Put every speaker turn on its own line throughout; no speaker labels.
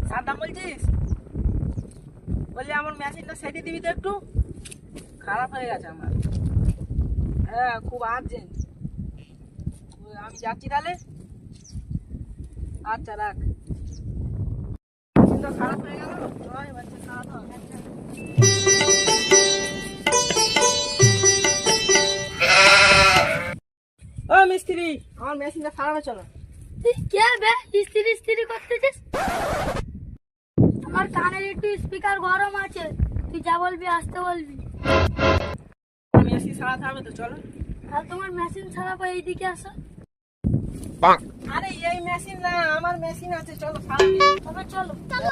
সাদ্দাম বলছিস? বললি আমার মেশিনটা সেটে দিবি তো একটু, খারাপ হয়ে গেছে আমার। হ্যাঁ, খুব আর্জেন্ট। আমি যাচ্ছি তাহলে। আচ্ছা রাখ। মেশিনটা খারাপ হয়ে গেল, এবার খারাপ হবে। ও মিস্ত্রি, আমার মেশিনটা সারানো চলো।
তুই কে বে স্ত্রী স্ত্রী করতেছিস? আমার কানের একটু স্পিকার গরম আছে, তুই যা বলবি আসতে বলবি।
মেশিন সারাতে হবে তো, চলো।
আর তোমার মেশিন ছাড়াবো, এইদিকে আসো।
আরে এই মেশিন না, আমার মেশিন আছে, চলো সারাতে।
তবে চলো চলো।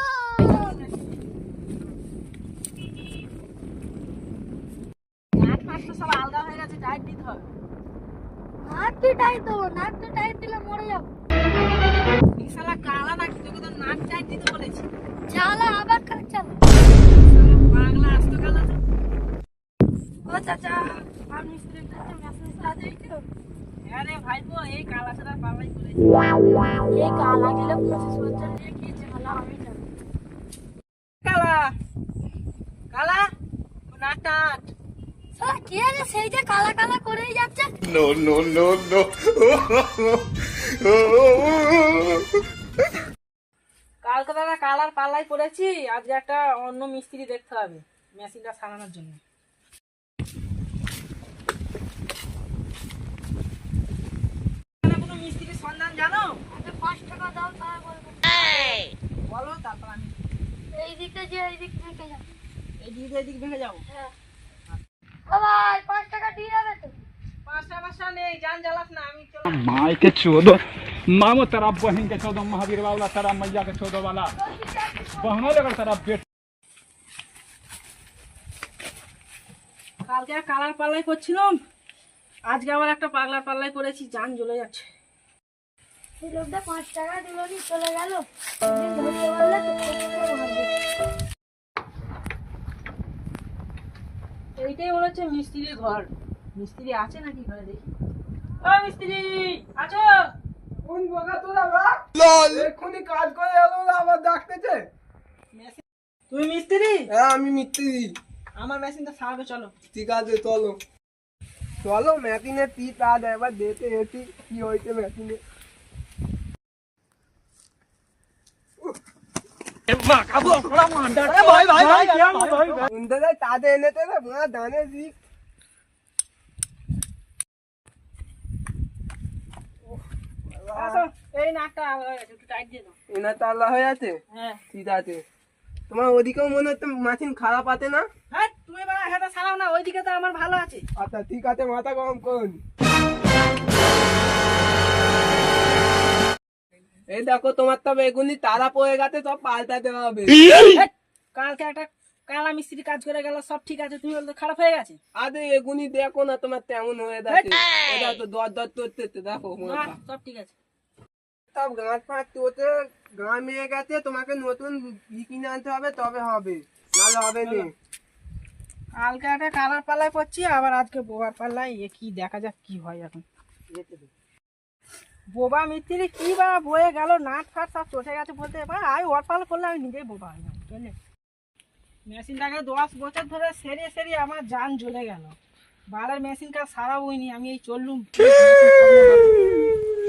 নাট ফাট তো সব আলগা হয়ে গেছে, টাইট দিতে হবে।
নাট তুই টাইট দেবো, নাট তুই টাইট দিলে মরে যাবো।
এই শালা কালা নাকি, তোকে তো নাট টাইট দিতে বলেছি।
চালা আবার কাজ চালা।
পাগলা আসতো কালা তো।
ও চাচা, আর মিস্ত্রির কাছে মেশিন সারাতেই তো।
হ্যাঁ রে ভাইপো, এই কালা ছাড়া পাল্লাই করেছি।
এই কালা গেলে পঁচিশ বছর নিয়ে কি ঝামেলা হবে জানো?
কালা কালা নাট টাট।
শালা কে রে সেই যে কালা কালা করেই যাচ্ছে?
No, no, no, no.
কালকে দাদা কালার পাল্লাই পড়েছি, আজকে একটা অন্য মিস্ত্রি দেখতে হবে মেশিনটা সারানোর জন্য। এখানে কোনো মিস্ত্রির সন্ধান জানো?
আগে 5 টাকা দাও, তাই বলবো।
বলো, তারপর আমি
এইদিকে যে এইদিক থেকে যাও।
এদিক ভেঙে যাবো।
হ্যাঁ। ও ভাই 5 টাকা দিয়ে যাবে তো?
পাঁচটা নেই, জান জ্বালাস না, আমি চলো।
माय के चौदह मामो तेरा बहन के 14 महावीर वाला तेरा मैया के 14 वाला बहनों लेकर तेरा पेट।
কালকে কালার পাল্লাই করছিলাম, আজকে আবার একটা পাগলার পাল্লাই করেছি, জান জ্বলে যাচ্ছে।
এই লোকটা 5 টাকা দিল নি চলে গেল। তুমি ধরতে পারলে তো খুব ভালো।
এইটাই মনে হচ্ছে মিস্ত্রির ঘর। মিস্ত্রি আছে নাকি ঘরে, দেখি। ও মিস্ত্রি আছো?
কোন বগা তোরা বাপ এক্ষুনি কাজ করে এলো না, আবার ডাকতেছে।
তুমি মিস্ত্রি?
হ্যাঁ আমি মিস্ত্রি।
আমার মেশিনটা সারাবে, চলো।
ঠিক আছে চলো চলো, মেশিনে টি কাজ এবার দেখে এসি কি হয়েছে মেশিনে। শুনতে যাই তাদের এনেতে না মা ধানে দিক।
আসো, এই নাটটা আলাদা হয়ে গেছে, একটু টাইট দিয়ে দাও।
এনার তাল্লা হয়ে আছে।
হ্যাঁ
ঠিক আছে, তোমার ওদিকেও মনে হচ্ছে মেশিন খারাপ আছে না?
হ্যাঁ, তুমি বাবা এটা সারাও না, ওইদিকে তো আমার ভালো আছে।
আচ্ছা ঠিক আছে, মাথা গরম করুন। এই দেখো তোমার তো বেগুনি তারা পড়ে গেছে, সব পাল্টাতে হবে।
হেৎ, কালকে একটা কালা মিস্ত্রি কাজ করে গেল, সব ঠিক আছে, তুমি বলতে খারাপ হয়ে গেছে।
আরে এগুনি দেখো না তোমার তেমন হয়ে যাচ্ছে। এটা তো দর দর করতে দেখো
না, সব ঠিক আছে।
সব গাছ ফাঁক তোতে গা মেয়ে গেছে, তোমাকে নতুন কিনে আনতে হবে, তবে হবে, নাহলে হবে না।
কালকে একটা কালার পাল্লাই করছি, আবার আজকে বোবার পাল্লাই, এ কি দেখা যাক কি হয় এখন। বোবা মিস্ত্রি কি বা বয়ে গেল, নাট ফাট সব চটে গেছে বলতে, এবার আমি ওর পাল্লা করলে আমি নিজেই বোবা হয়ে যাবো। বুঝলে, মেশিনটাকে 10 বছর ধরে সেরিয়ে আমার জান জ্বলে গেল। বারের মেশিন কাজ সারাবই নি, আমি এই চললুম।